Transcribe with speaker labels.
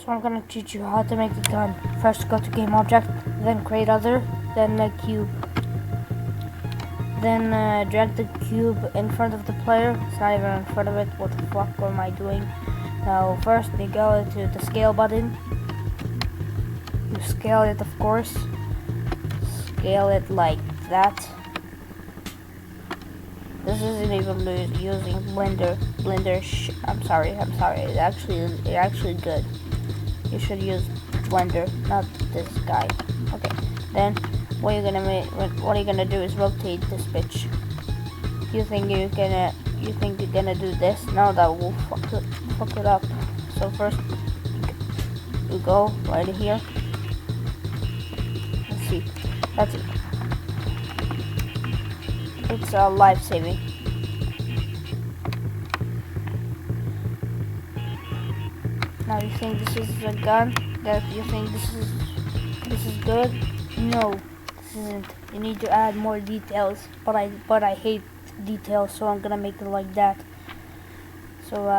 Speaker 1: So I'm gonna teach you how to make a gun. First go to game object, then create other, then a cube. Then drag the cube in front of the player. It's not even in front of it. What the fuck am I doing? Now first you go to the scale button. You scale it, of course. Scale it like that. This isn't even using Blender. I'm sorry. It's actually good. You should use Blender, not this guy. Okay. Then what you're gonna do is rotate this bitch. You think you're gonna do this? No, that will fuck it up. So first you go right here. Let's see. That's it. It's life-saving. Now you think this is a gun? That you think this is good? No, this isn't. You need to add more details. But I hate details, so I'm gonna make it like that. So